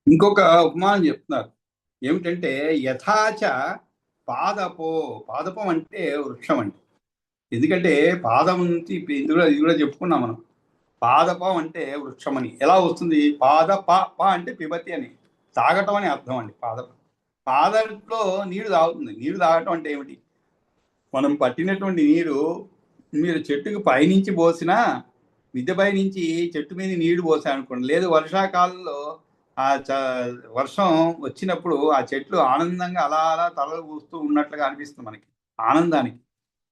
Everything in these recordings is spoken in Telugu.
ఇంకొక ఉపమానం చెప్తున్నారు. ఏమిటంటే యథాచ పాదపో. పాదపం అంటే వృక్షం అండి. ఎందుకంటే పాదం నుంచి ఇది కూడా చెప్పుకున్నాం మనం. పాదపం అంటే వృక్షం అని ఎలా వస్తుంది? పాద ప అంటే పిబతి అని, తాగటం అని అర్థం అండి. పాదంలో నీరు తాగుతుంది. నీరు తాగటం అంటే ఏమిటి? మనం పట్టినటువంటి నీరు మీరు చెట్టుకు పైనుంచి పోసినా, మిద్దెపై నుంచి చెట్టు మీద నీళ్లు పోసారనుకోండి, లేదు వర్షాకాలంలో ఆ వర్షం వచ్చినప్పుడు ఆ చెట్లు ఆనందంగా అలా అలా తలలు పూస్తూ ఉన్నట్లుగా అనిపిస్తుంది మనకి, ఆనందానికి.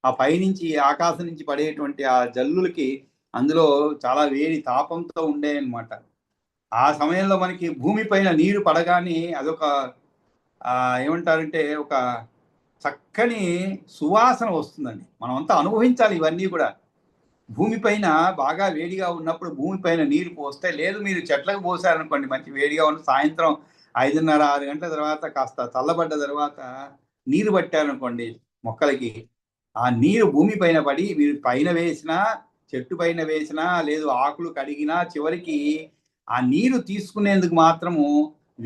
ఆ పైనుంచి ఆకాశం నుంచి పడేటువంటి ఆ జల్లులకి అందులో చాలా వేడి తాపంతో ఉండే అనమాట. ఆ సమయంలో మనకి భూమి పైన నీరు పడగానే అదొక ఏమంటారంటే ఒక చక్కని సువాసన వస్తుందండి. మనం అంతా అనుభవించాలి ఇవన్నీ కూడా. భూమిపైన బాగా వేడిగా ఉన్నప్పుడు భూమిపైన నీరు పోస్తే, లేదు మీరు చెట్లకు పోసారనుకోండి, మంచి వేడిగా ఉన్న సాయంత్రం 5:30, 6 గంటల తర్వాత కాస్త చల్లబడ్డ తర్వాత నీరు పట్టారనుకోండి మొక్కలకి, ఆ నీరు భూమిపైన పడి మీరు పైన వేసినా, చెట్టు పైన వేసినా, లేదు ఆకులు కడిగినా, చివరికి ఆ నీరు తీసుకునేందుకు మాత్రము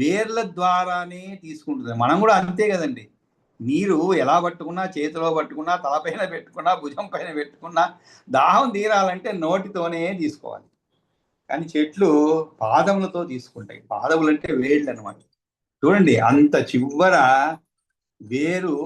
వేర్ల ద్వారానే తీసుకుంటుంది. మనం కూడా అంతే కదండి. నీరు ఎలా పట్టుకున్నా, చేతిలో పట్టుకున్నా, తలపైన పెట్టుకున్నా, భుజం పైన పెట్టుకున్నా, దాహం తీరాలంటే నోటితోనే తీసుకోవాలి. కానీ చెట్లు పాదములతో తీసుకుంటాయి. పాదములు అంటే వేళ్ళు అనమాట. చూడండి అంత చివర వేరు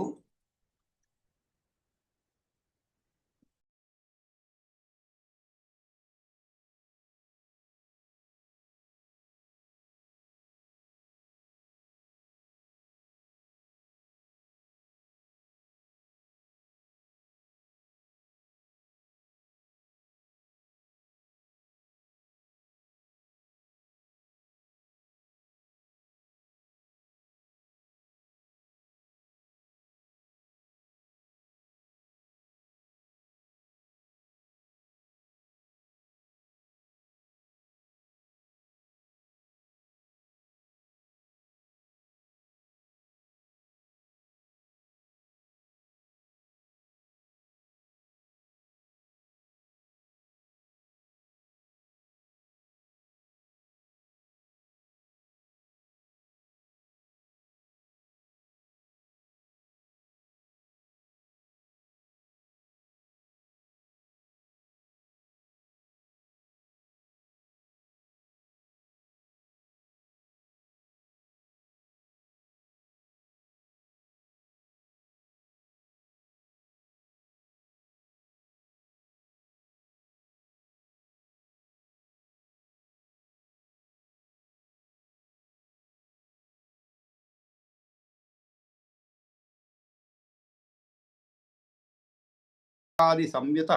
ఆది సంయుత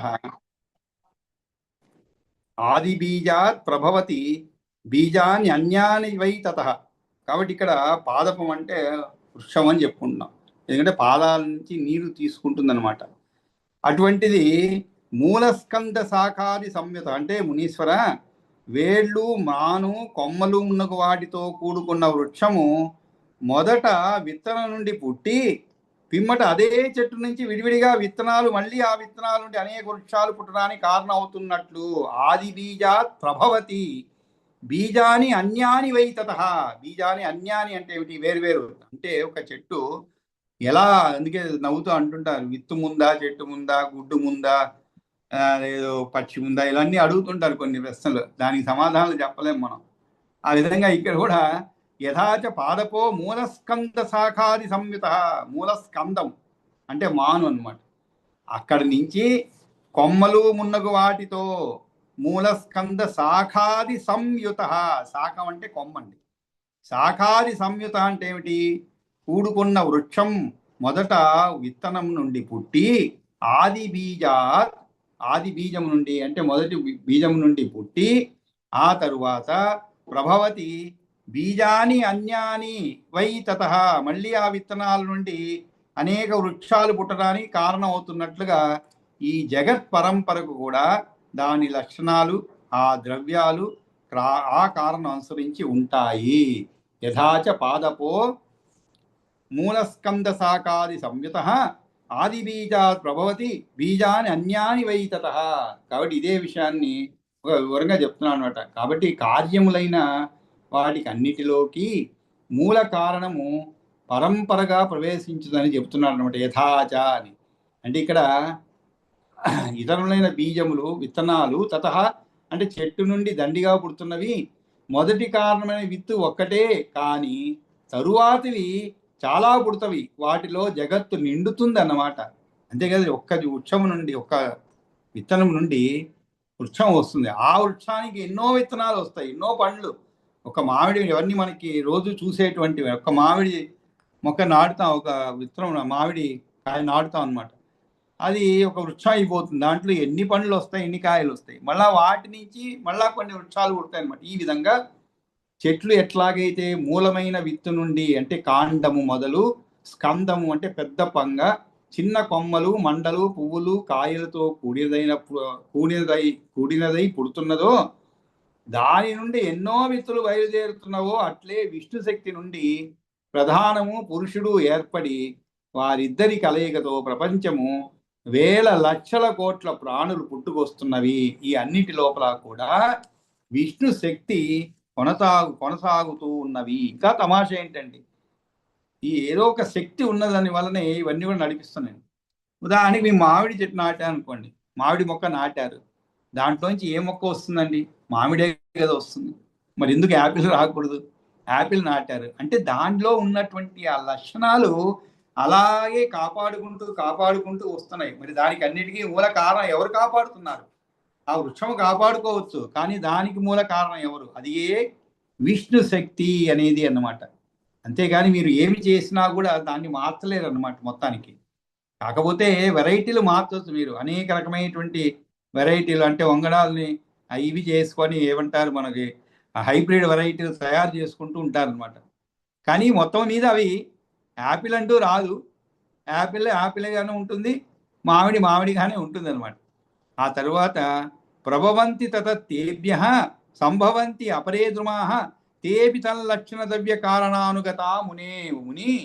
ఆది బీజాత్ ప్రభవతి బీజాన్ని అన్యాని వై తత. కాబట్టి ఇక్కడ పాదపం అంటే వృక్షం అని చెప్పుకుంటున్నాం. ఎందుకంటే పాదాల నుంచి నీరు తీసుకుంటుందన్నమాట. అటువంటిది మూలస్కంద శాఖాది సంయుత అంటే మునీశ్వర, వేళ్ళు మాను కొమ్మలు ఉన్న వాటితో కూడుకున్న వృక్షము మొదట విత్తనం నుండి పుట్టి పిమ్మట అదే చెట్టు నుంచి విడివిడిగా విత్తనాలు, మళ్ళీ ఆ విత్తనాల నుండి అనేక వృక్షాలు పుట్టడానికి కారణం అవుతున్నట్లు ఆది బీజాత్ ప్రభవతి బీజాని అన్యాని వై తత. బీజాని అన్యాని అంటే ఏమిటి? వేరు అంటే ఒక చెట్టు ఎలా, అందుకే నవ్వుతూ అంటుంటారు, విత్తు ముందా, చెట్టు ముందా, గుడ్డు ముందా, లేదు పక్షి ముందా, ఇవన్నీ అడుగుతుంటారు కొన్ని ప్రశ్నలు. దానికి సమాధానాలు చెప్పలేం మనం. ఆ విధంగా ఇక్కడ కూడా యథాచ పాదపో మూలస్కంద శాఖాది సంయుత. మూలస్కందం అంటే మాను అన్నమాట. అక్కడి నుంచి కొమ్మలు మున్నగు వాటితో మూలస్కంద శాఖాది సంయుత. శాఖం అంటే కొమ్మండి. శాఖాది సంయుత అంటే ఏమిటి? కూడుకున్న వృక్షం మొదట విత్తనం నుండి పుట్టి ఆది బీజాత్, ఆది బీజం నుండి అంటే మొదటి బీజం నుండి పుట్టి ఆ తరువాత ప్రభవతి బీజాని అన్యాని వై తత, మళ్ళీ ఆ విత్తనాల నుండి అనేక వృక్షాలు పుట్టడానికి కారణం అవుతున్నట్లుగా ఈ జగత్ పరంపరకు కూడా దాని లక్షణాలు, ఆ ద్రవ్యాలు ఆ కారణం అనుసరించి ఉంటాయి. యథాచ పాదపో మూలస్కంద శాఖాది సంయుత ఆది బీజాత్ ప్రభవతి బీజాని అన్యాని వై తత. కాబట్టి ఇదే విషయాన్ని ఒక వివరంగా చెప్తున్నాను అనమాట. కాబట్టి కార్యములైన వాటికి అన్నిటిలోకి మూల కారణము పరంపరగా ప్రవేశించుదని చెప్తున్నాడు అనమాట. యథాచ అని అంటే ఇక్కడ ఇతరులైన బీజములు విత్తనాలు తతహ అంటే చెట్టు నుండి దండిగా పుడుతున్నవి. మొదటి కారణమైన విత్తు ఒక్కటే, కానీ తరువాతివి చాలా పుడతవి. వాటిలో జగత్తు నిండుతుంది అన్నమాట. అంతేకాదు ఒక్క వృక్షం నుండి ఒక్క విత్తనం నుండి వృక్షం వస్తుంది. ఆ వృక్షానికి ఎన్నో విత్తనాలు వస్తాయి, ఎన్నో పండ్లు. ఒక మామిడి ఇవన్నీ మనకి రోజు చూసేటువంటివి. ఒక మామిడి మొక్క నాటుతాం, ఒక విత్తనం మామిడి కాయ నాటుతాం అనమాట. అది ఒక వృక్షం అయిపోతుంది. దాంట్లో ఎన్ని పండ్లు వస్తాయి, ఎన్ని కాయలు వస్తాయి. మళ్ళా వాటి నుంచి మళ్ళా కొన్ని వృక్షాలు పుడతాయి అనమాట. ఈ విధంగా చెట్లు ఎట్లాగైతే మూలమైన విత్తు నుండి అంటే కాండము మొదలు స్కందము అంటే పెద్ద పంగ, చిన్న కొమ్మలు, మండలు, పువ్వులు, కాయలతో కూడినదై పుడుతున్నదో, దాని నుండి ఎన్నో విత్తులు బయలుదేరుతున్నవో, అట్లే విష్ణు శక్తి నుండి ప్రధానము పురుషుడు ఏర్పడి వారిద్దరి కలయికతో ప్రపంచము వేల లక్షల కోట్ల ప్రాణులు పుట్టుకొస్తున్నవి. ఈ అన్నిటి లోపల కూడా విష్ణు శక్తి కొనసాగుతూ ఉన్నవి. ఇంకా తమాషా ఏంటండి, ఈ ఏదో ఒక శక్తి ఉన్నదాని వల్లనే ఇవన్నీ కూడా నడిపిస్తున్నాయి. ఉదాహరణకి మీ మామిడి చెట్టు నాటారు అనుకోండి, మామిడి మొక్క నాటారు, దాంట్లోంచి ఏ మొక్క వస్తుందండి? మామిడే కదా వస్తుంది. మరి ఎందుకు యాపిల్ రాకూడదు? యాపిల్ నాటారు అంటే దాంట్లో ఉన్నటువంటి ఆ లక్షణాలు అలాగే కాపాడుకుంటూ వస్తున్నాయి. మరి దానికి అన్నిటికీ మూల కారణం ఎవరు కాపాడుతున్నారు? ఆ వృక్షం కాపాడుకోవచ్చు, కానీ దానికి మూల కారణం ఎవరు? అది విష్ణు శక్తి అనేది అన్నమాట. అంతేగాని మీరు ఏమి చేసినా కూడా దాన్ని మార్చలేరు అన్నమాట మొత్తానికి. కాకపోతే వెరైటీలు మార్చవచ్చు మీరు. అనేక రకమైనటువంటి వెరైటీలు అంటే వంగడాలని ఇవి చేసుకొని ఏమంటారు మనకి హైబ్రిడ్ వెరైటీలు తయారు చేసుకుంటూ ఉంటారనమాట. కానీ మొత్తం మీద అవి యాపిల్ అంటూ రాదు. యాపిల్గానే ఉంటుంది, మామిడిగానే ఉంటుంది అనమాట. ఆ తరువాత ప్రభవంతి తత తేభ్య సంభవంతి అపరే ద్రుమాః తేపి తల్లక్షణ ద్రవ్య కారణానుగతా ముని.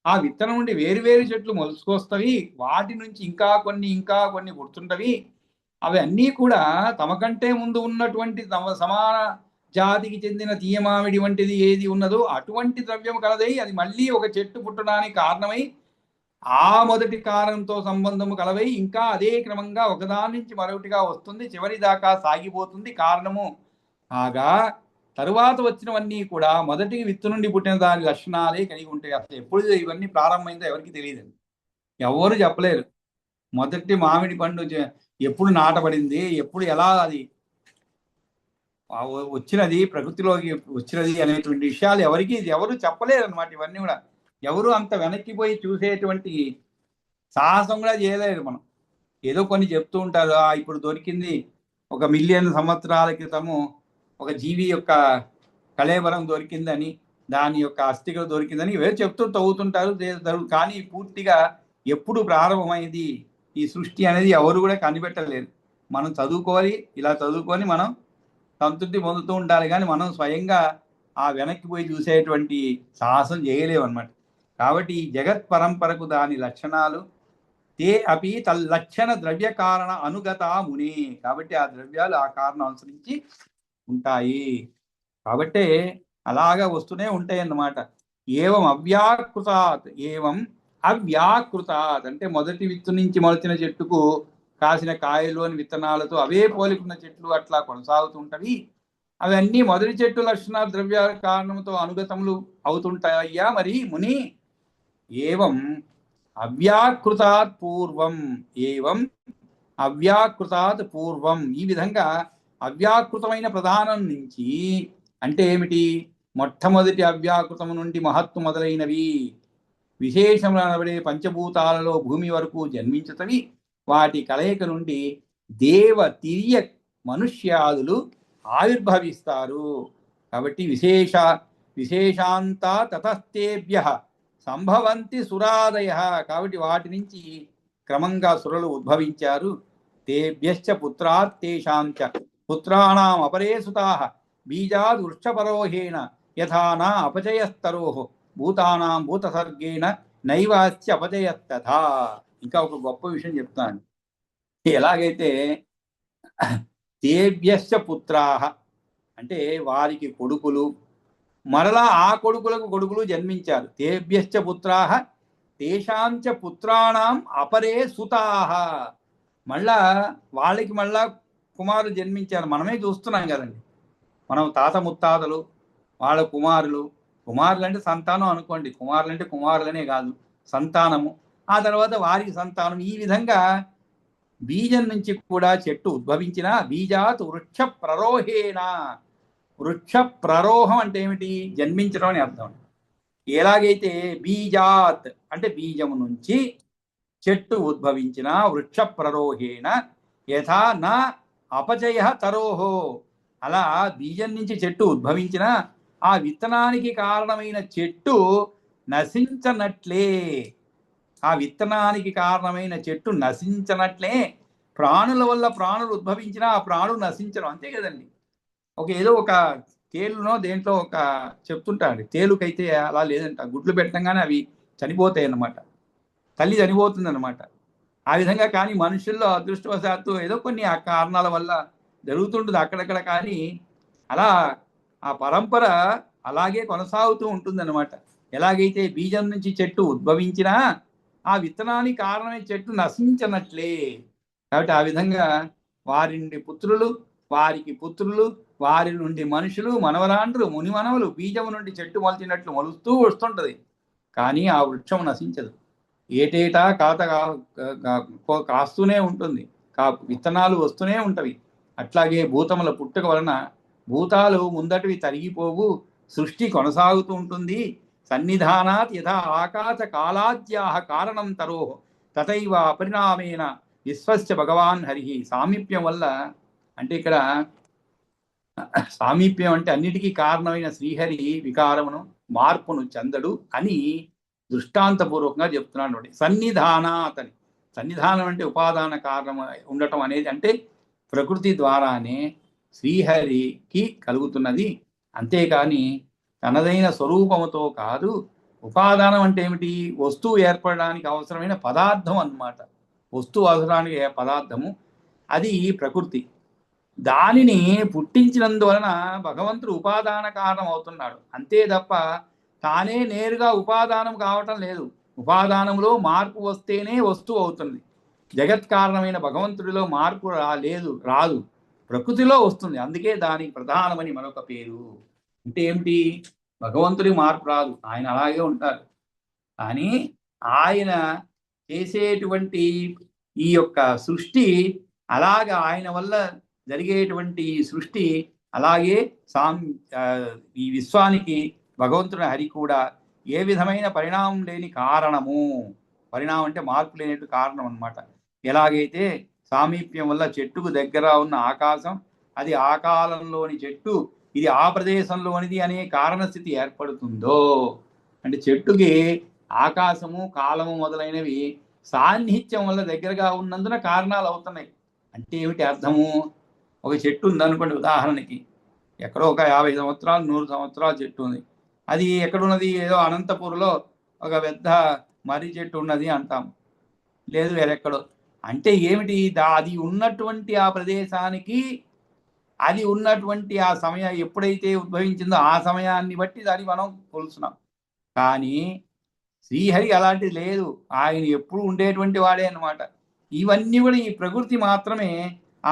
ఆ విత్తనం నుండి వేరు చెట్లు మొలుసుకొస్తవి, వాటి నుంచి ఇంకా కొన్ని పుడుతుంటవి. అవి అన్నీ కూడా తమ కంటే ముందు ఉన్నటువంటి సమాన జాతికి చెందిన తీయమామిడి వంటిది ఏది ఉన్నదో అటువంటి ద్రవ్యము కలదై అది మళ్ళీ ఒక చెట్టు పుట్టడానికి కారణమై ఆ మొదటి కారణంతో సంబంధము కలవై ఇంకా అదే క్రమంగా ఒకదాని నుంచి మరొకటిగా వస్తుంది, చివరి దాకా సాగిపోతుంది. కారణము ఆగా తరువాత వచ్చినవన్నీ కూడా మొదటి విత్తు నుండి పుట్టిన దాని లక్షణాలే కలిగి ఉంటాయి. అసలు ఎప్పుడు ఇవన్నీ ప్రారంభమైందో ఎవరికి తెలియదండి, ఎవరు చెప్పలేరు. మొదటి మామిడి పండు ఎప్పుడు నాటబడింది, ఎప్పుడు ఎలా అది వచ్చినది, ప్రకృతిలోకి వచ్చినది అనేటువంటి విషయాలు ఎవరు చెప్పలేరు అనమాట. ఇవన్నీ కూడా ఎవరు అంత వెనక్కిపోయి చూసేటువంటి సాహసం కూడా చేయలేరు. మనం ఏదో కొన్ని చెప్తూ ఉంటారు, ఇప్పుడు దొరికింది 1 మిలియన్ సంవత్సరాల క్రితము ఒక జీవి యొక్క కళేబరం దొరికిందని, దాని యొక్క అస్థికలు దొరికిందని ఇవే చెప్తూ తవ్వుతుంటారు. కానీ పూర్తిగా ఎప్పుడు ప్రారంభమైంది ఈ సృష్టి అనేది ఎవరు కూడా కనిపెట్టలేరు. మనం చదువుకోవాలి, ఇలా చదువుకొని మనం సంతృప్తి పొందుతూ ఉండాలి, కానీ మనం స్వయంగా ఆ వెనక్కి పోయి చూసేటువంటి సాహసం చేయలేము అనమాట. కాబట్టి ఈ జగత్ పరంపరకు దాని లక్షణాలు తే అపి తల్లక్షణ ద్రవ్య కారణ అనుగత ముని. కాబట్టి ఆ ద్రవ్యాలు ఆ కారణం అనుసరించి ఉంటాయి. కాబట్టే అలాగా వస్తూనే ఉంటాయి అన్నమాట. ఏవం అవ్యాకృతాత్ అంటే మొదటి విత్తు నుంచి మొలచిన చెట్టుకు కాసిన కాయలోని విత్తనాలతో అవే పోలికున్న చెట్లు అట్లా కొనసాగుతుంటవి. అవన్నీ మొదటి చెట్టు లక్షణ ద్రవ్య కారణంతో అనుగతములు అవుతుంటాయ్యా. మరి ముని ఏవం అవ్యాకృతాత్ పూర్వం ఈ విధంగా అవ్యాకృతమైన ప్రధానం నుంచి అంటే ఏమిటి? మొట్టమొదటి అవ్యాకృతము నుండి మహత్తు మొదలైనవి విశేషములనబడే పంచభూతాలలో భూమి వరకు జన్మించుతవి. వాటి కలయిక నుండి దేవ తిర్య మనుష్యాదులు ఆవిర్భవిస్తారు. కాబట్టి విశేషాంత తతస్తేభ్య సంభవంతి సురాదయ. కాబట్టి వాటి నుంచి క్రమంగా సురలు ఉద్భవించారు. తేభ్యశ్చ పుత్రాత్ తేషాంచ పుత్రాణాం అపరే సుతాః బీజాద్ వృక్షపరోహేణ యథా నా అపచయస్తరోః భూతానాం భూతసర్గేణ నైవాస్య అపచయస్తథా. ఇంకా ఒక గొప్ప విషయం చెప్తాను. ఎలాగైతే తేభ్యశ్చ పుత్రాః అంటే వారికి కొడుకులు, మరలా ఆ కొడుకులకు కొడుకులు జన్మించారు. తేభ్యశ్చ పుత్రాః తేషాంచ పుత్రాణం అపరే సుతాః. మళ్ళా వాళ్ళకి మళ్ళా కుమారులు జన్మించారు. మనమే చూస్తున్నాం కదండి. మనం తాత ముత్తాతలు వాళ్ళ కుమారులు, కుమారులు అంటే సంతానం అనుకోండి, కుమారులు అంటే కుమారులనే కాదు, సంతానము, ఆ తర్వాత వారికి సంతానం, ఈ విధంగా బీజం నుంచి కూడా చెట్టు ఉద్భవించిన బీజాత్ వృక్ష ప్రరోహేణ. వృక్ష ప్రరోహం అంటే ఏమిటి? జన్మించడం అని అర్థం. ఎలాగైతే బీజాత్ అంటే బీజము నుంచి చెట్టు ఉద్భవించిన వృక్ష ప్రరోహేణ యథా నా అపచయ తరోహో, అలా బీజం నుంచి చెట్టు ఉద్భవించిన ఆ విత్తనానికి కారణమైన చెట్టు నశించనట్లే, ఆ విత్తనానికి కారణమైన చెట్టు నశించనట్లే ప్రాణుల వల్ల ప్రాణులు ఉద్భవించిన ఆ ప్రాణులు నశించడం, అంతే కదండి. ఏదో ఒక తేలునో దేంట్లో ఒక చెప్తుంటాడు, తేలుకైతే అలా లేదంట, గుడ్లు పెట్టంగానే అవి చనిపోతాయి అన్నమాట, తల్లి చనిపోతుంది అనమాట. ఆ విధంగా కానీ మనుషుల్లో అదృష్టవశాత్తు ఏదో కొన్ని ఆ కారణాల వల్ల జరుగుతుంటుంది అక్కడక్కడ, కానీ అలా ఆ పరంపర అలాగే కొనసాగుతూ ఉంటుందన్నమాట. ఎలాగైతే బీజం నుంచి చెట్టు ఉద్భవించినా ఆ విత్తనానికి కారణమైన చెట్టు నశించనట్లే, కాబట్టి ఆ విధంగా వారి నుండి పుత్రులు, వారికి పుత్రులు, వారి నుండి మనుషులు, మనవరాండ్రు, మునిమనవలు, బీజము నుండి చెట్టు మొలిచినట్లు మొలుస్తూ వస్తుంటది, కానీ ఆ వృక్షం నశించదు. ఏటేటా కాస్తూనే ఉంటుంది, విత్తనాలు వస్తూనే ఉంటవి. అట్లాగే భూతముల పుట్టుక వలన భూతాలు ముందటివి తరిగిపోవు, సృష్టి కొనసాగుతూ ఉంటుంది. సన్నిధానాత్ యథా ఆకాశ కాలాద్యాహ కారణం తరో తథైవ అపరిణామేన విశ్వస్య భగవాన్ హరి. సామీప్యం వల్ల అంటే ఇక్కడ సామీప్యం అంటే అన్నిటికీ కారణమైన శ్రీహరి వికారమును మార్పును చెందడు అని దృష్టాంతపూర్వకంగా చెప్తున్నాడు. సన్నిధానాత్ అని, సన్నిధానం అంటే ఉపాదాన కారణం ఉండటం అనేది, అంటే ప్రకృతి ద్వారానే శ్రీహరికి కలుగుతున్నది, అంతేకాని తనదైన స్వరూపముతో కాదు. ఉపాదానం అంటే ఏమిటి? వస్తువు ఏర్పడడానికి అవసరమైన పదార్థం అన్నమాట. వస్తువు అవసరానికి పదార్థము అది ప్రకృతి. దానిని పుట్టించినందువలన భగవంతుడు ఉపాదాన కారణం అవుతున్నాడు, అంతే తప్ప తానే నేరుగా ఉపాదానం కావటం లేదు. ఉపాదానంలో మార్పు వస్తేనే వస్తువు అవుతుంది. జగత్ కారణమైన భగవంతుడిలో మార్పు రాదు, ప్రకృతిలో వస్తుంది. అందుకే దానికి ప్రధానమని మరొక పేరు. అంటే ఏమిటి? భగవంతుడి మార్పు రాదు, ఆయన అలాగే ఉంటారు. కానీ ఆయన చేసేటువంటి ఈ యొక్క సృష్టి, అలాగా ఆయన వల్ల జరిగేటువంటి సృష్టి అలాగే ఈ విశ్వానికి భగవంతుని హరి కూడా ఏ విధమైన పరిణామం లేని కారణము. పరిణామం అంటే మార్పు లేనట్టు కారణం అన్నమాట. ఎలాగైతే సామీప్యం వల్ల చెట్టుకు దగ్గర ఉన్న ఆకాశం అది ఆ కాలంలోని చెట్టు, ఇది ఆ ప్రదేశంలోనిది అనే కారణస్థితి ఏర్పడుతుందో, అంటే చెట్టుకి ఆకాశము కాలము మొదలైనవి సాన్నిహిత్యం వల్ల దగ్గరగా ఉన్నందున కారణాలు అవుతున్నాయి. అంటే ఏమిటి అర్థము? ఒక చెట్టు ఉందనుకోండి, ఉదాహరణకి ఎక్కడో ఒక 50 సంవత్సరాలు 100 సంవత్సరాల చెట్టు ఉంది. అది ఎక్కడున్నది? ఏదో అనంతపూర్లో ఒక పెద్ద మర్రి చెట్టు ఉన్నది అంటాం, లేదు వేరెక్కడో. అంటే ఏమిటి? అది ఉన్నటువంటి ఆ ప్రదేశానికి, అది ఉన్నటువంటి ఆ సమయం ఎప్పుడైతే ఉద్భవించిందో ఆ సమయాన్ని బట్టి దాన్ని మనం కొలుస్తున్నాం. కానీ శ్రీహరి అలాంటిది లేదు, ఆయన ఎప్పుడు ఉండేటువంటి వాడే అన్నమాట. ఇవన్నీ కూడా ఈ ప్రకృతి మాత్రమే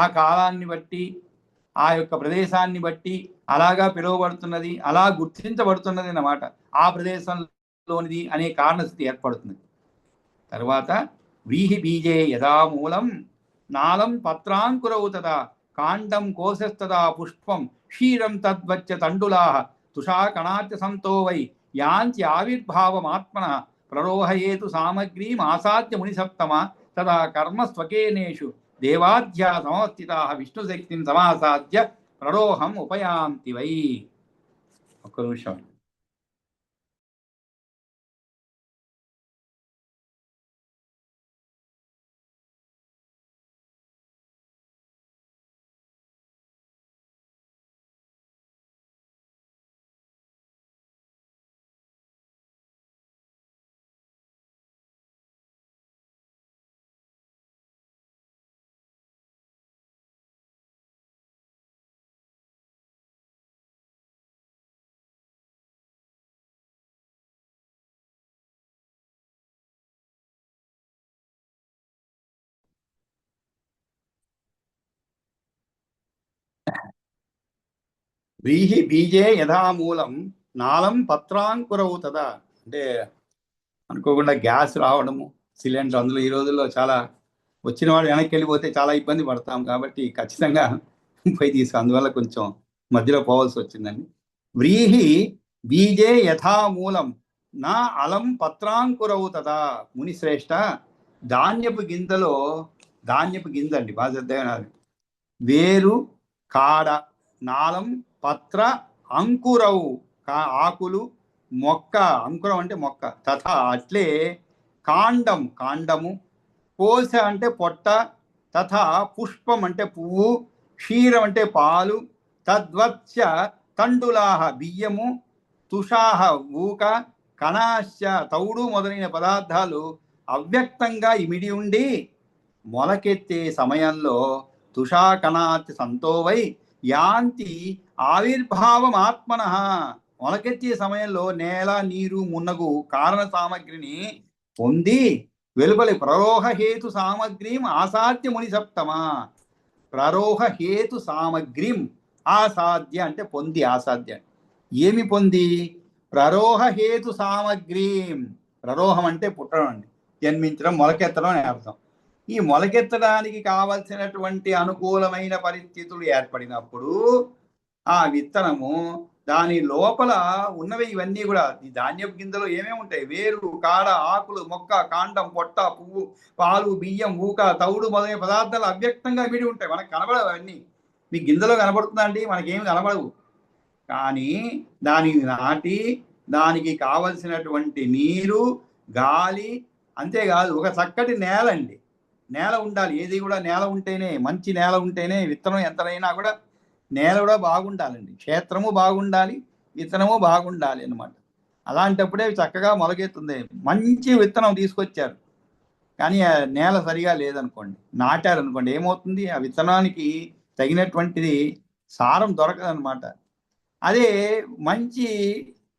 ఆ కాలాన్ని బట్టి, ఆ యొక్క ప్రదేశాన్ని బట్టి అలాగా పిలువబడుతున్నది, అలా గుర్తించబడుతున్నది అన్నమాట. ఆ ప్రదేశంలోనిది అనే కారణస్థితి ఏర్పడుతుంది. తర్వాత వ్రీహి బీజే యదా మూలం నాలం పత్రాంకురౌ తదా కాండం కోశస్తదా పుష్పం క్షీరం తద్వచ్చ తండులాః తుషాకణార్చ సంతో వై యాంతి ఆవిర్భావమాత్మనః ప్రరోహయేతు సామగ్రీమాసాద్య మునిసప్తమ తదా కర్మ స్వకేనేషు దేవాధ్యా సమస్థితాః విష్ణుశక్తిం సమాసాద్య ప్రరోహం ఉపయాంతి వై. ఒక్క నిమిషం. వ్రీహి బీజే యథామూలం నాళం పత్రాంకురవు తదా. అంటే అనుకోకుండా గ్యాస్ రావడము, సిలిండర్, అందులో ఈ రోజుల్లో చాలా వచ్చిన వాడు వెనక్కి వెళ్ళిపోతే చాలా ఇబ్బంది పడతాం కాబట్టి ఖచ్చితంగా పోయి అందువల్ల కొంచెం మధ్యలో పోవాల్సి వచ్చిందండి. వ్రీహి బీజే యథామూలం నా అలం పత్రాంకురవు తదా. మునిశ్రేష్ఠ, ధాన్యపు గింజలో, ధాన్యపు గింజ అండి బాగా శ్రద్ధగా, వేరు, కాడ, నాళం, పత్ర, అంకురవు, ఆకులు, మొక్క, అంకురం అంటే మొక్క, తథా అట్లే కాండం, కాండము, కోశ అంటే పొట్ట, తథా పుష్పం అంటే పువ్వు, క్షీరం అంటే పాలు, తద్వత్స తండులాహ బియ్యము, తుషాహ ఊక, కణాశ్చ తౌడు మొదలైన పదార్థాలు అవ్యక్తంగా ఇమిడి ఉండి మొలకెత్తే సమయంలో తుషాకణాత్ సంతోవై యాంతి ఆవిర్భావం ఆత్మన. మొలకెత్తే సమయంలో నేల, నీరు, మున్నగు కారణ సామగ్రిని పొంది వెలుపలి ప్రరోహ హేతు సామగ్రిం ఆసాధ్య ముని సప్తమా. ప్రరోహ హేతు సామగ్రిం ఆసాధ్య అంటే పొంది, ఆసాధ్య ఏమి పొంది? ప్రరోహ హేతు సామగ్రిం. ప్రరోహం అంటే పుట్టడం అండి, జన్మించడం, మొలకెత్తడం అని అర్థం. ఈ మొలకెత్తడానికి కావలసినటువంటి అనుకూలమైన పరిస్థితులు ఏర్పడినప్పుడు ఆ విత్తనము దాని లోపల ఉన్నవి ఇవన్నీ కూడా, ఈ ధాన్యపు గింజలు ఏమేమి ఉంటాయి? వేరు, కాడ, ఆకులు, మొక్క, కాండం, పొట్ట, పువ్వు, పాలు, బియ్యం, ఊక, తౌడు మొదలైన పదార్థాలు అవ్యక్తంగా విడి ఉంటాయి, మనకు కనబడవు అవన్నీ. మీ గింజలో కనబడుతుందా అండి? మనకేమి కనబడవు. కానీ దానిని నాటి దానికి కావలసినటువంటి నీరు, గాలి, అంతేకాదు ఒక చక్కటి నేల అండి, నేల ఉండాలి. ఏది కూడా నేల ఉంటేనే, మంచి నేల ఉంటేనే విత్తనం ఎంతనైనా కూడా నేల కూడా బాగుండాలండి, క్షేత్రము బాగుండాలి, విత్తనము బాగుండాలి అన్నమాట. అలాంటప్పుడే చక్కగా మొలకెత్తుంది. మంచి విత్తనం తీసుకొచ్చారు కానీ ఆ నేల సరిగా లేదనుకోండి, నాటారనుకోండి, ఏమవుతుంది? ఆ విత్తనానికి తగినటువంటిది సారం దొరకదనమాట. అదే మంచి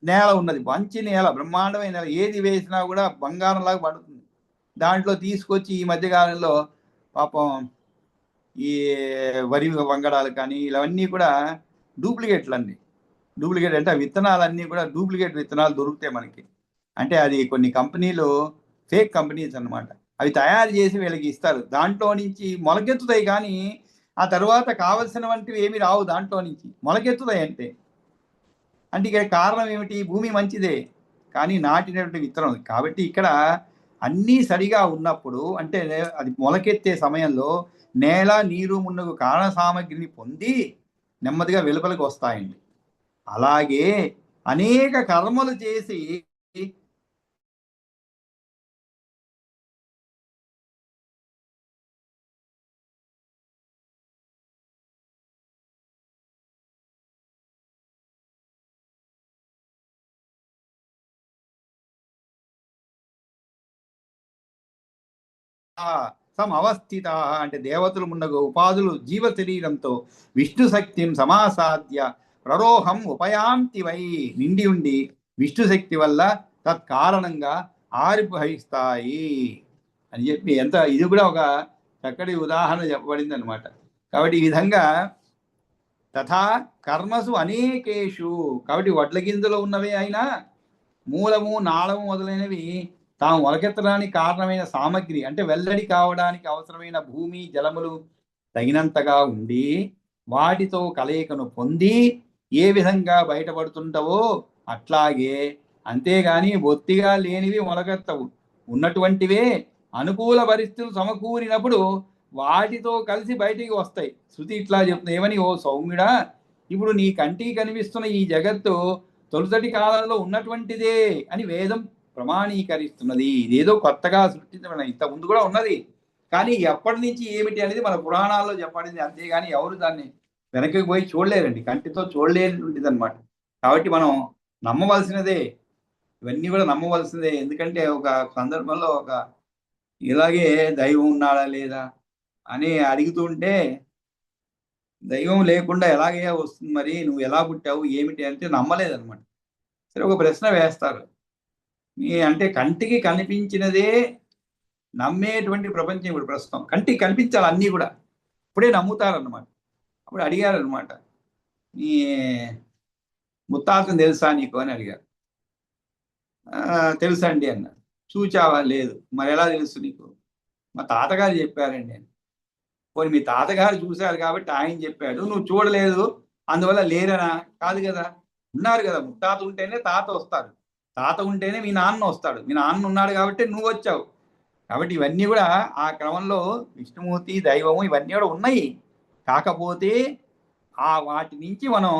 నేల ఉన్నది, మంచి నేల, బ్రహ్మాండమైన నేల, ఏది వేసినా కూడా బంగారంలాగా పడుతుంది. దాంట్లో తీసుకొచ్చి ఈ మధ్యకాలంలో పాపం ఈ వరి వంగడాలు కానీ ఇవన్నీ కూడా డూప్లికేట్లు అండి. డూప్లికేట్ అంటే ఆ విత్తనాలన్నీ కూడా డూప్లికేట్ విత్తనాలు దొరుకుతాయి మనకి. అంటే అది కొన్ని కంపెనీలు ఫేక్ కంపెనీస్ అన్నమాట. అవి తయారు చేసి వీళ్ళకి ఇస్తారు. దాంట్లో నుంచి మొలకెత్తుతాయి కానీ ఆ తర్వాత కావలసినవంటివి ఏమి రావు, దాంట్లో నుంచి మొలకెత్తుతాయి అంతే. అంటే ఇక్కడ కారణం ఏమిటి? భూమి మంచిదే కానీ నాటినటువంటి విత్తనం. కాబట్టి ఇక్కడ అన్నీ సరిగా ఉన్నప్పుడు, అంటే అది మొలకెత్తే సమయంలో నేల, నీరు, మున్నగు కారణ సామగ్రిని పొంది నెమ్మదిగా వెలుపలికి వస్తాయండి. అలాగే అనేక కర్మలు చేసి సమవస్థిత అంటే దేవతలు మున్నగు ఉపాధులు జీవ శరీరంతో విష్ణు శక్తిని సమాసాద్య ప్రరోహం ఉపయాంతి వై. నిండి ఉండి విష్ణు శక్తి వల్ల తత్కారణంగా ఆవిర్భవిస్తాయి అని చెప్పి, ఎంత ఇది కూడా ఒక చక్కటి ఉదాహరణ చెప్పబడింది అనమాట. కాబట్టి ఈ విధంగా తథా కర్మసు అనేకేషు, కాబట్టి వడ్ల గింజలో ఉన్నవే అయినా మూలము, నాళము మొదలైనవి తాము మొలకెత్తడానికి కారణమైన సామగ్రి అంటే వెల్లడి కావడానికి అవసరమైన భూమి, జలములు తగినంతగా ఉండి వాటితో కలయికను పొంది ఏ విధంగా బయటపడుతుంటావో అట్లాగే, అంతేగాని బొత్తిగా లేనివి మొలకెత్తవు. ఉన్నటువంటివే అనుకూల పరిస్థితులు సమకూరినప్పుడు వాటితో కలిసి బయటికి వస్తాయి. శృతి ఇట్లా చెప్తుంది, ఏమని? ఓ సౌమ్యుడా, ఇప్పుడు నీ కంటికి కనిపిస్తున్న ఈ జగత్తు తొలిసటి కాలంలో ఉన్నటువంటిదే అని వేదం ప్రమాణీకరిస్తున్నది. ఇదేదో కొత్తగా సృష్టించబడిన, ఇంత ముందు కూడా ఉన్నది కానీ ఎప్పటి నుంచి ఏమిటి అనేది మన పురాణాల్లో చెప్పబడింది, అంతేగాని ఎవరు దాన్ని వెనక్కి పోయి చూడలేరండి, కంటితో చూడలేనిటువంటిది అనమాట. కాబట్టి మనం నమ్మవలసినదే, ఇవన్నీ కూడా నమ్మవలసిందే. ఎందుకంటే ఒక సందర్భంలో ఒక ఇలాగే దైవం ఉన్నాడా లేదా అని అడుగుతుంటే, దైవం లేకుండా ఎలాగే వస్తుంది, మరి నువ్వు ఎలా పుట్టావు ఏమిటి అంటే నమ్మలేదన్నమాట. సరే ఒక ప్రశ్న వేస్తారు, అంటే కంటికి కనిపించినదే నమ్మేటువంటి ప్రపంచం ఇప్పుడు ప్రస్తుతం. కంటికి కనిపించాలి అన్నీ కూడా, ఇప్పుడే నమ్ముతారన్నమాట. అప్పుడు అడిగారనమాట, ఈ ముత్తాతను తెలుసా నీకు అని అడిగారు. తెలుసండి అన్నారు. చూచావా? లేదు. మరి ఎలా తెలుసు నీకు? మా తాతగారు చెప్పారండి అని. పోనీ మీ తాతగారు చూశారు కాబట్టి ఆయన చెప్పాడు, నువ్వు చూడలేదు అందువల్ల లేరనా? కాదు కదా, ఉన్నారు కదా. ముత్తాత ఉంటేనే తాత వస్తారు, తాత ఉంటేనే మీ నాన్న వస్తాడు, మీ నాన్న ఉన్నాడు కాబట్టి నువ్వు వచ్చావు. కాబట్టి ఇవన్నీ కూడా ఆ క్రమంలో విష్ణుమూర్తి దైవము ఇవన్నీ కూడా ఉన్నాయి. కాకపోతే వాటి నుంచి మనం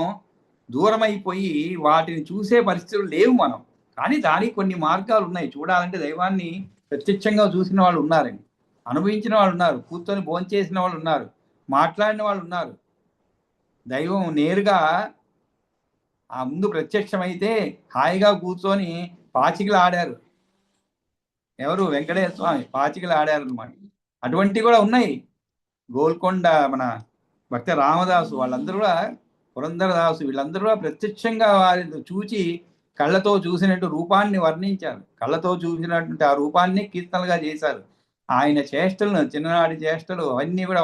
దూరమైపోయి వాటిని చూసే పరిస్థితులు లేవు మనం. కానీ దానికి కొన్ని మార్గాలు ఉన్నాయి. చూడాలంటే దైవాన్ని ప్రత్యక్షంగా చూసిన వాళ్ళు ఉన్నారండి, అనుభవించిన వాళ్ళు ఉన్నారు, కూర్చొని భోంచేసిన వాళ్ళు ఉన్నారు, మాట్లాడిన వాళ్ళు ఉన్నారు. దైవం నేరుగా ఆ ముందు ప్రత్యక్షమైతే హాయిగా కూర్చొని పాచికలు ఆడారు. ఎవరు? వెంకటేశ్వర స్వామి పాచికలు ఆడారు అనమాట. అటువంటివి కూడా ఉన్నాయి. గోల్కొండ మన భక్త రామదాసు వాళ్ళందరూ కూడా, పురంధరదాసు వీళ్ళందరూ కూడా ప్రత్యక్షంగా వారిని చూచి కళ్ళతో చూసినట్టు రూపాన్ని వర్ణించారు. కళ్ళతో చూసినటువంటి ఆ రూపాన్ని కీర్తనలుగా చేశారు. ఆయన చేష్టలను, చిన్ననాటి చేష్టలు అవన్నీ కూడా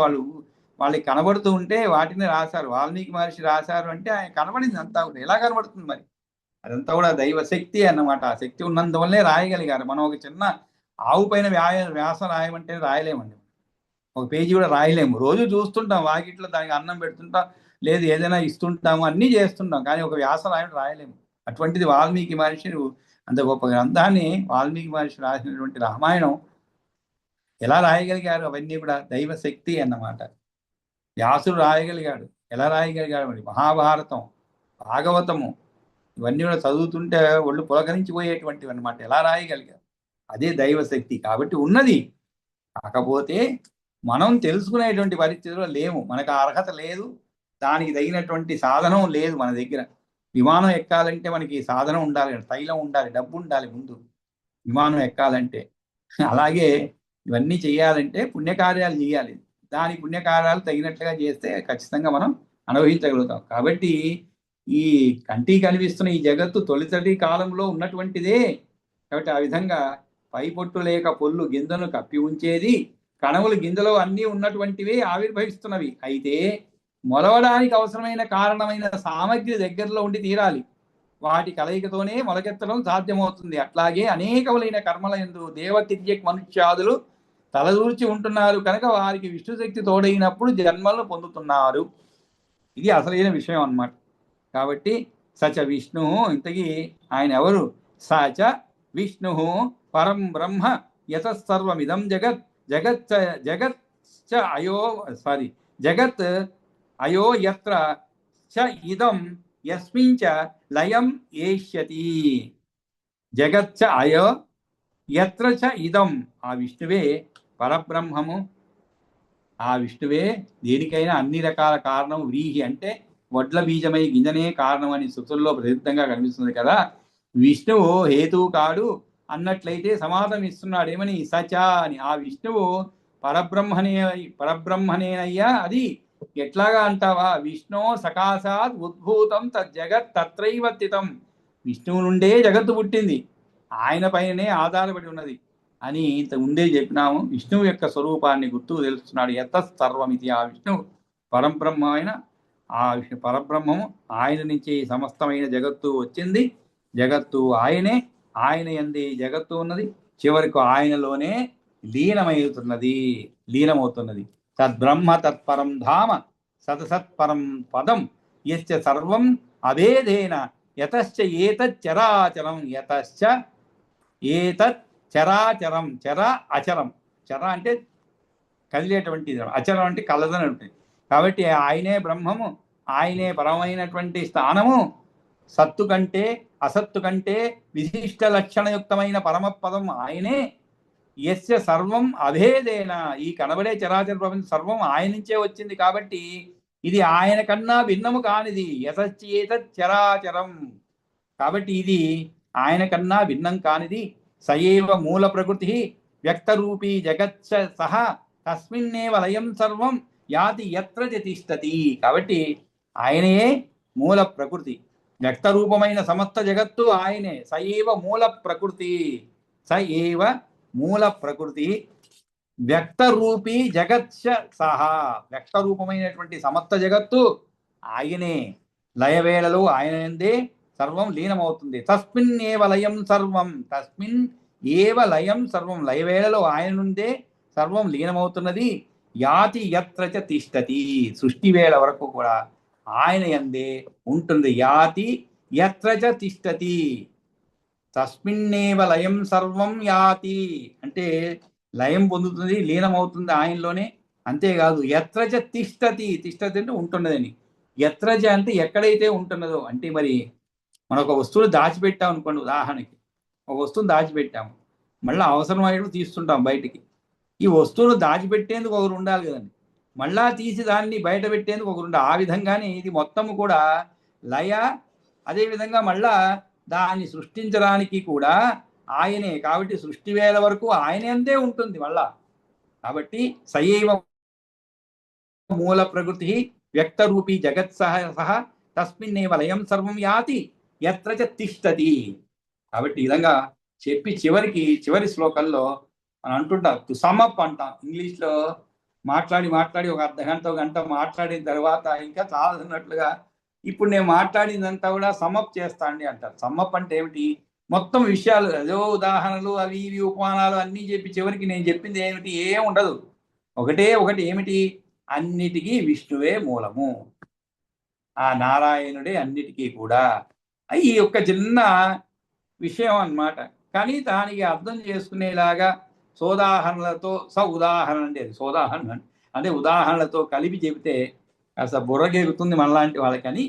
వాళ్ళకి కనబడుతూ ఉంటే వాటిని రాశారు. వాల్మీకి మహర్షి రాశారు అంటే ఆయన కనబడింది అంతా కూడా. ఎలా కనబడుతుంది మరి? అదంతా కూడా దైవ శక్తి అన్నమాట. ఆ శక్తి ఉన్నందువల్లే రాయగలిగారు. మనం ఒక చిన్న ఆవు పైన వ్యాసం రాయమంటే రాయలేమండి. ఒక పేజీ కూడా రాయలేము. రోజు చూస్తుంటాం వాకిట్లో, దానికి అన్నం పెడుతుంటాం, లేదు ఏదైనా ఇస్తుంటాము, అన్నీ చేస్తుంటాం, కానీ ఒక వ్యాసం రాయలేము. అటువంటిది వాల్మీకి మహర్షి అంత గొప్ప గ్రంథాన్ని వాల్మీకి మహర్షి రాసినటువంటి రామాయణం ఎలా రాయగలిగారు? అవన్నీ కూడా దైవ శక్తి అన్నమాట. వ్యాసుడు రాయగలిగాడు. ఎలా రాయగలిగాడు మరి? మహాభారతం, భాగవతము ఇవన్నీ కూడా చదువుతుంటే ఒళ్ళు పులకరించిపోయేటువంటివి అన్నమాట. ఎలా రాయగలిగారు? అదే దైవశక్తి. కాబట్టి ఉన్నది. కాకపోతే మనం తెలుసుకునేటువంటి పరిస్థితిలో లేము. మనకు ఆ అర్హత లేదు, దానికి తగినటువంటి సాధనం లేదు మన దగ్గర. విమానం ఎక్కాలంటే మనకి సాధనం ఉండాలి, తైలం ఉండాలి, డబ్బు ఉండాలి ముందు విమానం ఎక్కాలంటే. అలాగే ఇవన్నీ చేయాలంటే పుణ్యకార్యాలు చేయాలి. దాని పుణ్యకార్యాలు తగినట్లుగా చేస్తే ఖచ్చితంగా మనం అనుభవించగలుగుతాం. కాబట్టి ఈ కంటికి కనిపిస్తున్న ఈ జగత్తు తొలితటి కాలంలో ఉన్నటువంటిదే. కాబట్టి ఆ విధంగా పై పొట్టు లేక పొల్లు గింజను కప్పి ఉంచేది, కణములు గింజలో అన్నీ ఉన్నటువంటివి ఆవిర్భవిస్తున్నవి. అయితే మొలవడానికి అవసరమైన కారణమైన సామగ్రి దగ్గరలో ఉండి తీరాలి. వాటి కలయికతోనే మొలకెత్తడం సాధ్యమవుతుంది. అట్లాగే అనేకములైన కర్మల యందు దేవతిర్యక్ మనుష్యాదులు తలదూర్చి ఉంటున్నారు కనుక వారికి విష్ణుశక్తి తోడైనప్పుడు జన్మలను పొందుతున్నారు. ఇది అసలైన విషయం అన్నమాట. కాబట్టి సచ విష్ణు, ఇంతకీ ఆయన ఎవరు? సచ విష్ణు పరం బ్రహ్మ యతసర్వమిదం జగత్ జగత్ అయో జగత్ అయో యత్ర చ ఇదం యస్మించ లయం ఏష్యతి. జగచ్చ అయో యత్ర చ ఇదం, ఆ విష్ణువే పరబ్రహ్మము. ఆ విష్ణువే దేనికైనా అన్ని రకాల కారణం. వ్రీహి అంటే వడ్ల బీజమై గింజనే కారణం అని శృతుల్లో ప్రసిద్ధంగా కనిపిస్తుంది కదా. విష్ణువు హేతువు కాడు అన్నట్లయితే సమాధానం ఇస్తున్నాడు ఏమని? సచ అని. ఆ విష్ణువు పరబ్రహ్మనేనయ్యా. అది ఎట్లాగా అంటావా? విష్ణు సకాశాత్ ఉద్భూతం తజ్జగత్ తత్రైవర్తితం. విష్ణువు నుండే జగత్తు పుట్టింది, ఆయన పైనే ఆధారపడి ఉన్నది అని ఇంత ముందే చెప్పినాము. విష్ణువు యొక్క స్వరూపాన్ని గుర్తుకు తెలుస్తున్నాడు. యతసర్వమితి, ఆ విష్ణువు పరబ్రహ్మమైన ఆ విష్ణు పరబ్రహ్మము, ఆయన నుంచి సమస్తమైన జగత్తు వచ్చింది. జగత్తు ఆయనే, ఆయన యందే జగత్తు ఉన్నది, చివరికి ఆయనలోనే లీనమవుతున్నది. తద్బ్రహ్మ తత్పరం ధామ సతసత్పరం పదం యస్య సర్వం అభేదేన యతశ్చ ఏతచ్చరాచరం. యతశ్చ ఏతత్ చరాచరం. చర అచరం. చర అంటే కదిలేటువంటిది, అచరం అంటే కలదని ఉంటుంది. కాబట్టి ఆయనే బ్రహ్మము, ఆయనే పరమైనటువంటి స్థానము. సత్తు కంటే అసత్తు కంటే విశిష్ట లక్షణయుక్తమైన పరమపదం ఆయనే. యస్య సర్వం అభేదేన, ఈ కనబడే చరాచర ప్రపంచం సర్వం ఆయన నుంచే వచ్చింది కాబట్టి ఇది ఆయన కన్నా భిన్నము కానిది. యతచ్చేతత్ చరాచరం. కాబట్టి ఇది ఆయన కన్నా భిన్నం కానిది. సయేవ మూల ప్రకృతి వ్యక్తరూపీ జగచ్చ సహ తస్మిన్నేవ లయం సర్వం యాతి యత్ర తిష్టతి. కాబట్టి ఆయనయే మూల ప్రకృతి, వ్యక్తరూపమైన సమస్త జగత్తు ఆయనే. సయేవ మూల ప్రకృతి, సయేవ మూల ప్రకృతి వ్యక్తరూపీ జగచ్చ సహ. వ్యక్తరూపమైనటువంటి సమస్త జగత్తు ఆయనే. లయవేళలో ఆయన యందే సర్వం లీనమవుతుంది. తస్మిన్ ఏవ లయం సర్వం, తస్మిన్ ఏవ లయం సర్వం, లయవేళలో ఆయన నుండే సర్వం లీనమవుతున్నది. యాతి యత్ర చ తిష్టతి, సృష్టి వేళ వరకు కూడా ఆయన యందే ఉంటుంది. యాతి యత్ర చ తిష్టతి, తస్మిన్నేవ లయం సర్వం యాతి అంటే లయం పొందుతుంది, లీనమవుతుంది ఆయనలోనే. అంతేకాదు యత్రచ తిష్టతి, తిష్టతి అంటే ఉంటున్నదని. యత్రచ అంటే ఎక్కడైతే ఉంటున్నదో, అంటే మరి మనం ఒక వస్తువును దాచిపెట్టాం అనుకోండి, ఉదాహరణకి ఒక వస్తువును దాచిపెట్టాము, మళ్ళీ అవసరమైనప్పుడు తీస్తుంటాం బయటికి. ఈ వస్తువును దాచిపెట్టేందుకు ఒకరు ఉండాలి కదండి, మళ్ళా తీసి దాన్ని బయట పెట్టేందుకు ఒకరు ఉండాలి. ఆ విధంగానే ఇది మొత్తము కూడా లయ, అదేవిధంగా మళ్ళా దాన్ని సృష్టించడానికి కూడా ఆయనే. కాబట్టి సృష్టి వేళ వరకు ఆయన అందే ఉంటుంది మళ్ళా. కాబట్టి సయైవ మూల ప్రకృతి వ్యక్తరూపీ జగత్ సహ తస్మిన్నేవ లయం సర్వం యాతి యత్ర చ తిష్టతి. కాబట్టి ఈ విధంగా చెప్పి చివరి శ్లోకంలో మనం అంటుంటాం టు సమ్అప్ అంటాం. ఇంగ్లీష్లో మాట్లాడి ఒక అర్ధగంట గంట మాట్లాడిన తర్వాత ఇంకా చాలన్నట్లుగా ఇప్పుడు నేను మాట్లాడిందంతా కూడా సమ్మప్ చేస్తా అండి అంటారు. సమ్మప్ అంటే ఏమిటి? మొత్తం విషయాలు ఏదో ఉదాహరణలు అవి ఇవి ఉపమానాలు అన్నీ చెప్పి చివరికి నేను చెప్పింది ఏమిటి? ఏం ఉండదు. ఒకటి ఏమిటి? అన్నిటికీ విష్ణువే మూలము, ఆ నారాయణుడే అన్నిటికీ కూడా. ఈ యొక్క చిన్న విషయం అన్నమాట. కానీ దానికి అర్థం చేసుకునేలాగా సోదాహరణలతో ఉదాహరణ అంటే అది సోదాహరణ అంటే ఉదాహరణలతో కలిపి చెబితే కాస్త బుర్రగెగుతుంది మనలాంటి వాళ్ళకని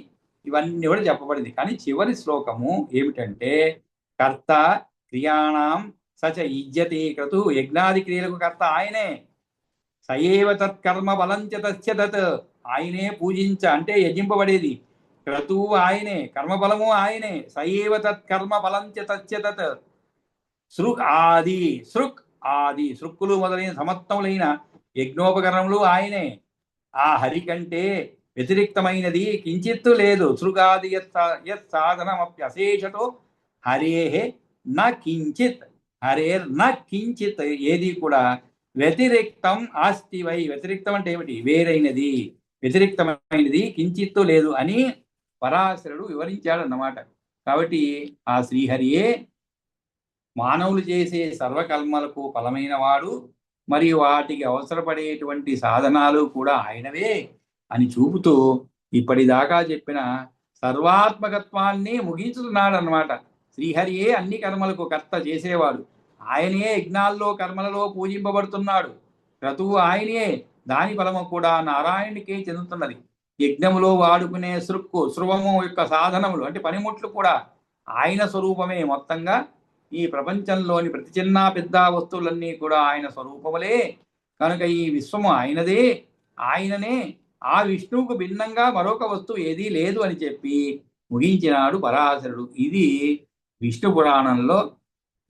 ఇవన్నీ కూడా చెప్పబడింది. కానీ చివరి శ్లోకము ఏమిటంటే కర్త క్రియాణం సచ ఇజ్యతే క్రతు, యజ్ఞాది క్రియలకు కర్త ఆయనే. సయేవ తత్కర్మ బలంచ తస్య తత్, ఆయనే అంటే యజింపబడేది. క్రతువు ఆయనే, కర్మబలము ఆయనే. సయేవ తత్కర్మ బలంచ తస్య తత్. సృక్ ఆది, సృక్కులు మొదలైన సమస్తములైన యజ్ఞోపకరణములు ఆయనే. ఆ హరి కంటే వ్యతిరిక్తమైనది కించిత్తు లేదు. సృగాది యత్ సాధనమప్యశేషతో హరేహే న కించిత్, హరేర్ న కించిత్, ఏది కూడా వ్యతిరిక్తం ఆస్తి వై. వ్యతిరిక్తం అంటే ఏమిటి? వేరైనది, వ్యతిరిక్తమైనది కించిత్తు లేదు అని పరాశరుడు వివరించాడన్నమాట. కాబట్టి ఆ శ్రీహరియే మానవులు చేసే సర్వకర్మలకు ఫలమైన వాడు, మరియు వాటికి అవసరపడేటువంటి సాధనాలు కూడా ఆయనవే అని చూపుతూ ఇప్పటిదాకా చెప్పిన సర్వాత్మకత్వాన్ని ముగించుతున్నాడు అన్నమాట. శ్రీహరియే అన్ని కర్మలకు కర్త చేసేవాడు, ఆయనే యజ్ఞాల్లో కర్మలలో పూజింపబడుతున్నాడు. క్రతువు ఆయనే, దాని ఫలము కూడా నారాయణునికే చెందుతున్నది. యజ్ఞములో వాడుకునే శృవము యొక్క సాధనములు అంటే పనిముట్లు కూడా ఆయన స్వరూపమే. మొత్తంగా ఈ ప్రపంచంలోని ప్రతి చిన్న పెద్ద వస్తువులన్నీ కూడా ఆయన స్వరూపములే కనుక ఈ విశ్వము ఆయనదే, ఆయననే. ఆ విష్ణువుకు భిన్నంగా మరొక వస్తువు ఏదీ లేదు అని చెప్పి ముగించినాడు పరాశరుడు. ఇది విష్ణు పురాణంలో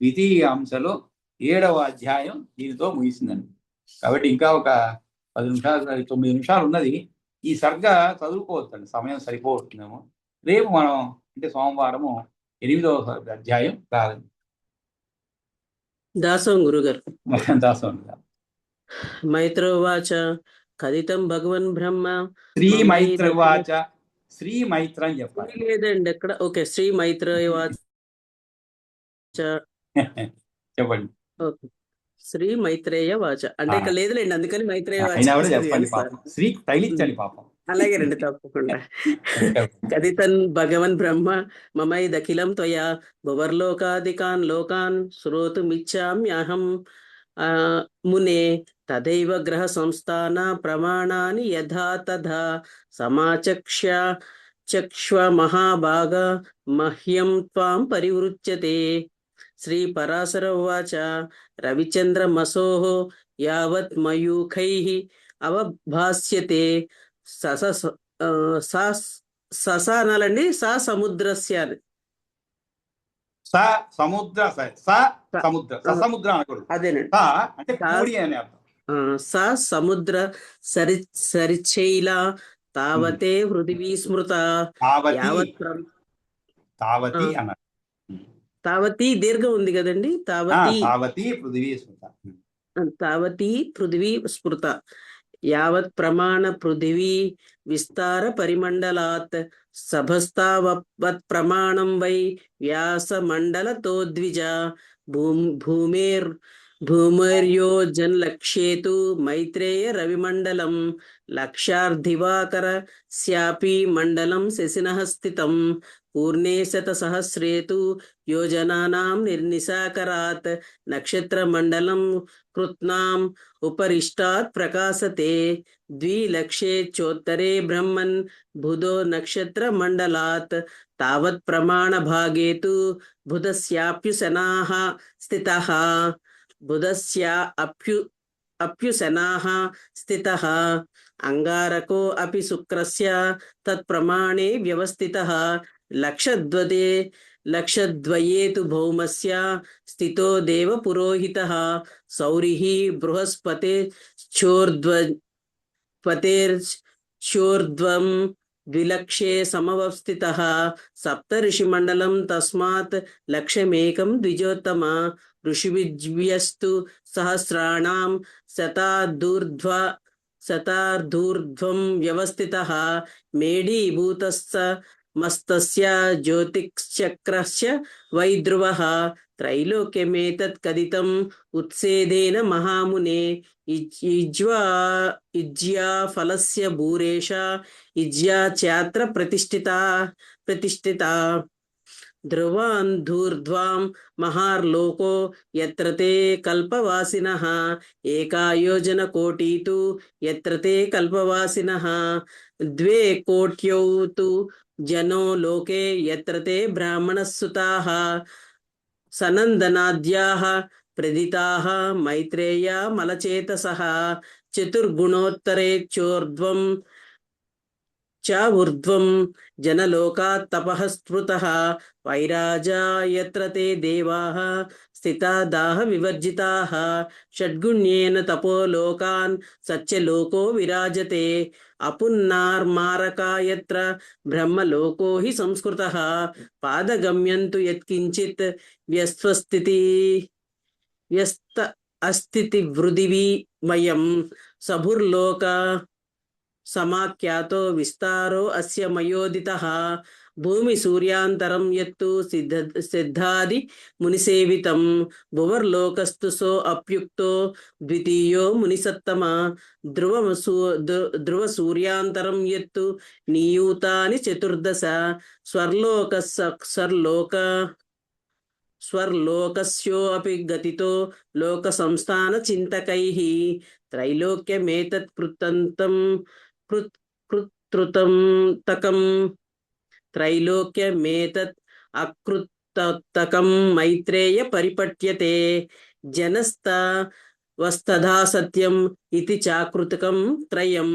ద్వితీయ అంశలో 7వ అధ్యాయం దీనితో ముగిసిందండి. కాబట్టి ఇంకా ఒక 10 నిమిషాలు 9 నిమిషాలు ఉన్నది. ఈ సర్గ చదువుకోవచ్చండి, సమయం సరిపోతున్నాము. రేపు మనం అంటే సోమవారము 8వ అధ్యాయం ప్రారంభం. దాసం గురుగారు. దాసం మైత్రోవాచ కథితం భగవన్ బ్రహ్మ. శ్రీ మైత్రవాచ, శ్రీ మైత్ర అని చెప్పాలి. లేదండి అక్కడ. ఓకే, శ్రీ మైత్రవాచ చెప్పండి. ఓకే, శ్రీ మైత్రేయ వాచ అంటే ఇక్కడ లేదులేండి, అందుకని మైత్రేయ వాచ చెప్పండి. పాపం శ్రీ తగిలించండి పాపం. అలాగే రండి, తప్పకుండా. కథితన్ భగవన్ బ్రహ్మ మమైదఖిలం త్వయా భువర్లోకాదికాన్ లోకాన్ శ్రోతుమిచ్చామ్యహం మునే తదైవ గ్రహ సంస్థాన ప్రమాణాని యథా తథా సమాచక్ష్వ మహాభాగ మహ్యం త్వాం పరివృచ్యతే. శ్రీ పరాశర ఉవాచ రవిచంద్రమసోః యావత్ మయూఖైః అవభాస్యతే ససానాలండి సా సముద్రస్య సముద్ర అనకూడదు. అదేనండి, అంటే కూడి అని అర్థం. సా సముద్ర సరిచైల తావతే పృథివీ స్మృత. తావతి అన్నారు. తావతి దీర్ఘం ఉంది కదండి. తావతి పృథివీ స్మృత. తావతి పృథివీ స్మృత యావత్ ప్రమాణ పృథివీ విస్తార పరిమండలాత్ సభస్తావత్ ప్రమాణం వై వ్యాస మండలతో ద్విజ భూమేర్ భూమర్యోజన్లక్ష్యేతు మైత్రేయ రవిమండలం లక్షార్ధివాకర స్యాపి మండలం శశినః స్థితం పూర్ణే శతసహస్రేతు యోజనానాం నిర్నిశాకరాత్ నక్షత్రమండలం కృత్నాం ఉపరిష్టాత్ ప్రకాశతే ద్విలక్షేచ్చోత్తరే బ్రహ్మన్ బుధో నక్షత్రమండలాత్ తావత్ ప్రమాణభాగే తు బుధస్యాప్యుశనాః స్థితః అప్యుశనాః స్థితః అంగారకో అపి శుక్రస్య తత్ప్రమాణే వ్యవస్థితః లక్షద్వయే తు భౌమస్య స్థితో దేవ పురోహితః సౌరిః బృహస్పతిర్చోర్ధ్వం ద్విలక్షే సమवस्थितः సప్తఋషిమండలం తస్మాత్ లక్షమేకం ద్విజోత్తమ ఋషిభిర్యస్తు సహస్రాణాం శతార్ధూర్ధ్వం వ్యవస్థితః మేఢీభూతస్తమస్తస్య జ్యోతిశ్చక్రస్య వై ధ్రువః త్రైలోక్యమేతత్ కదితం ఉత్సేదేన మహామునే ఇజ్యా ఫలస్య భూరేష ఇజ్యా ఛాత్ర ప్రతిష్ఠితా ధ్రువాంధూర్ధ్వాం మహార్లోకో యత్ర తే కల్పవాసినః ఏకాయోజన కోటి తు యత్ర తే కల్పవాసినః ద్వే కోట్యౌ తు జనో లోకే యత్ర తే బ్రాహ్మణసుతాః సనందనాద్యాః ప్రదితాః మైత్రేయ మలచేతసః చతుర్గుణోత్తరేచ్చోర్ధ్వం చ ఊర్ధ్వం జనలోకాత్ తపః స్మృతః వైరాజా యత్ర తే దేవాః స్థితా దాహ వివర్జితాః షడ్గుణ్యేన తపో లోకాన్ సత్యలోకో విరాజతే అపున్నార్మారకా యత్ర బ్రహ్మలోకో హి సంస్కృతః పాదగమ్యంతు యత్కించిత్ వ్యస్త అస్థితి వృదివిమయం సభుర్లోక సమాఖ్యాతో విస్తారో అస్య మయోదితః భూమి సూర్యాంతరం యత్తు సిద్ధాది మునిసేవితం భువర్లోకస్తు సో అప్యుక్తో ద్వితీయో మునిసత్తమ ధ్రువ సూర్యాంతరం యత్తు నియూతాని చతుర్దశ స్వర్లోకస్యోపి గతితో లోక సంస్థాన చింతకైః త్రైలోక్యమేతత్ కృత్రుతం తకం త్రైలోక్యమేతత్ అకృత్తకం మైత్రేయ పరిపట్యతే జనస్తవస్తథా సత్యం ఇతి చాకృతకం త్రయం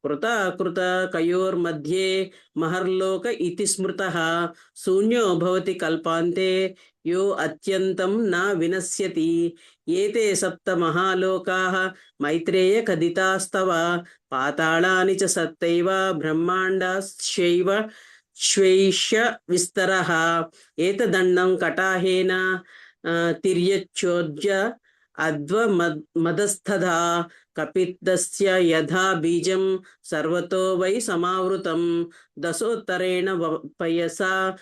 కృత కయోర్मध्ये మహర్లోక ఇతి స్మృతః శూన్యో భవతి కల్పాంతే యో అత్యంతం న వినశ్యతి ఏతే సప్త మహాలోకాః మైత్రేయ కదితాస్తవ పాతాళాని చ సత్తైవ బ్రహ్మాండశ్చైవ శ్వైష్య విస్తరః ఏతదండం కటాహేన తిర్యచ్చోజ్య అధ్వమదస్థదా కపిత్తస్య యథా బీజం సర్వతో వై సమావృతం దశోత్తరేణ పయసా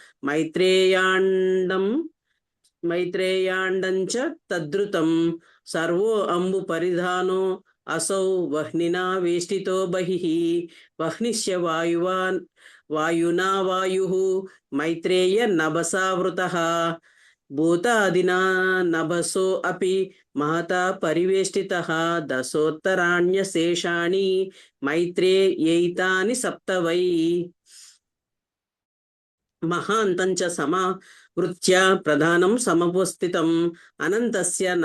మైత్రేయాండం చ తద్రుతం సర్వో అంబు పరిధానో అసౌ వహ్నినా వేష్టితో బహిః వహ్నిశ్చ వాయునా వాయుః మైత్రేయ నభసావృతః భూతాదినా నభసో అపి మహతా పరివేష్టితః దశోత్తరాణ్యశేషాణి మైత్రేయైతాని సప్త వై మహాంతం చ సమావృత్య ప్రధానం సమవస్థితం అనంతస్య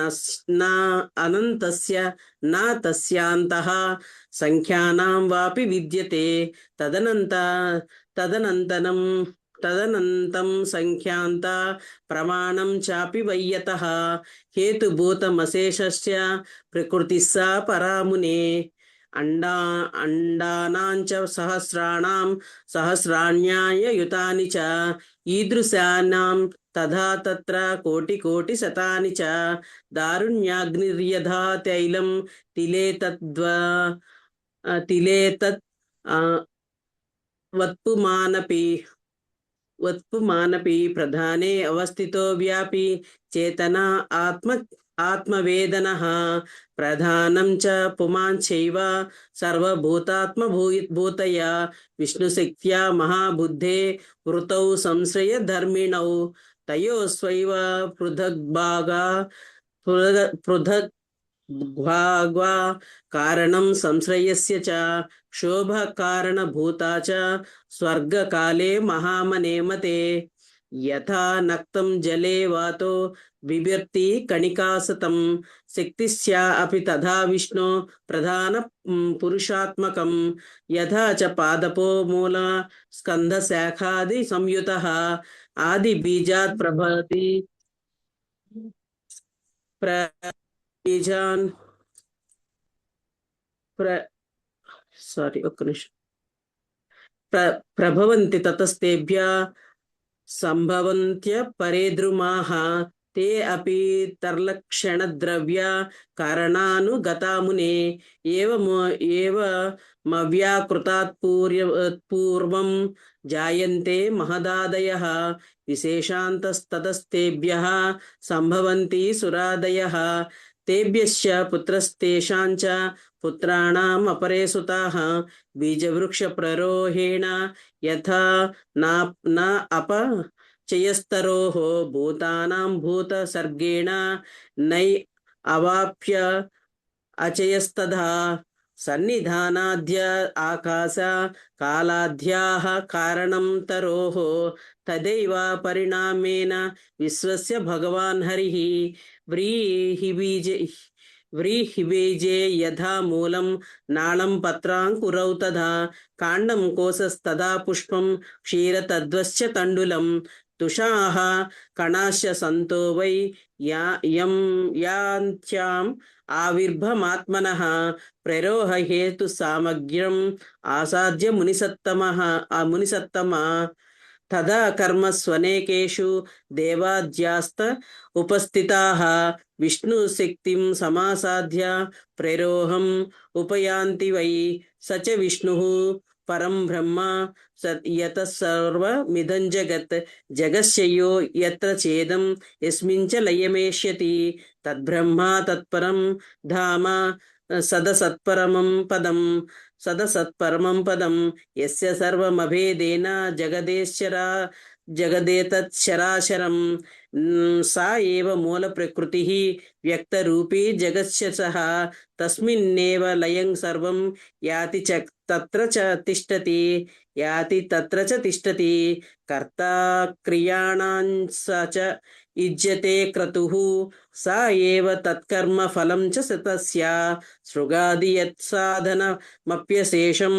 న తస్యాంతః సంఖ్యానాం వాపి విద్యతే తదనంతం సంఖ్యాంత ప్రమాణం చాపి వయ్యతః హేతుభూతమశేషస్య ప్రకృతిస్సా పరామునే అండా అండానాంచ సహస్రాణం సహస్రాణ్యాయ యుతాని చ ఈదృశానాం తథా తత్ర కోటి కోటి శతాని చ దారుణ్యాగ్నిర్యథా తైలం తిలేతత్ ఆ, వత్పుమానపి వత్పుమానపి ప్రధానే అవస్థితో వ్యాపి చేతన ఆత్మవేదనః ప్రధానం చ పుమాంచైవ సర్వభూతాత్మభూతయ విష్ణుశక్త్యా మహాబుద్ధే వృతౌ సంశ్రయ ధర్మిణౌ తయోస్వైవ పృథగ్భాగా పృథగ్భాగా కారణం సంశ్రయస్య చ శోభకారణభూతా చ స్వర్గకాలే మహామనేమతే యథా నక్తం జలే వాతో బిభర్తి కణికాసతం శక్తిస్యా అపి తథా విష్ణు ప్రధాన పురుషాత్మకం యథా చ పాదపో మూల స్కంధ శాఖాది సంయుతః ఆది బీజాత్ ప్రభవతి బీజాన్ ఒక్క నిమిషం ప్రభవంతి తతస్తేభ్య సంభవంత్య పరేద్రుమాః తే అపి తర్లక్షణద్రవ్య కారణానుగతామునే ఏవమవ్యాకృతాత్ పూర్వం జాయంతే మహదాదయః విశేషాంతస్తతస్తేభ్యః సంభవంతి సురాదయః తేభ్యశ్చ పుత్రస్తేషాంచ పుత్రాణాం అపరే సుతాః బీజవృక్ష ప్రరోహేణ యథా న అపచయస్తరోః భూతానాం భూత సర్గేణ నై అవాప్య అచయస్తథా సన్నిధానాద్య ఆకాశ కాలాద్యాః కారణం తరోః తదైవ పరిణామేన విశ్వస్య భగవాన్ హరిః వ్రీహిబీజే యథా మూలం నాళం పత్రాంకురౌ తథా కాండం కోశస్తదా పుష్పం క్షీర తద్వశ్చ తండులం తుషాః కణాశ్చ సంతో వై యాంత్యాం ఆవిర్భమాత్మనః ప్రరోహ హేతు సామగ్ర్యం ఆసాద్య మునిసత్తమ తదా కర్మ స్వనేకేషు దేవాద్యాస్త ఉపస్థితాః విష్ణు శక్తిం సమాసాద్య ప్రేరోహం ఉపయాంతి వై స చ విష్ణుః పరం బ్రహ్మ యతః సర్వమిదం జగత్ జగస్యయో యత్ర ఛేదం యస్మిన్ చ లయమేష్యతి తద్బ్రహ్మ తత్పరం ధామ సదసత్పరమం పదం యస్య సర్వమభేదేన జగదేతచ్చరాచరం సా ఏవ మూల ప్రకృతిః వ్యక్తరూపీ జగత్స్య సహ తస్మిన్నేవ లయం సర్వం యాతి తత్ర చ తిష్టతి కర్తా క్రియాణాం స చ యుజ్యతే క్రతుః సా ఏవ తత్కర్మ ఫలం చ తస్య సృగాది యత్సాధనమప్యశేషం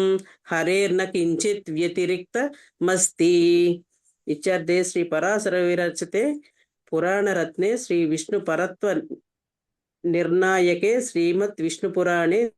హరేర్న కించిత్ వ్యతిరిక్తమస్తి. ఇత్యర్థే శ్రీ పరాశర విరచితే పురాణరత్నే శ్రీ విష్ణు పరత్వ నిర్ణాయకే శ్రీమద్ విష్ణు పురాణే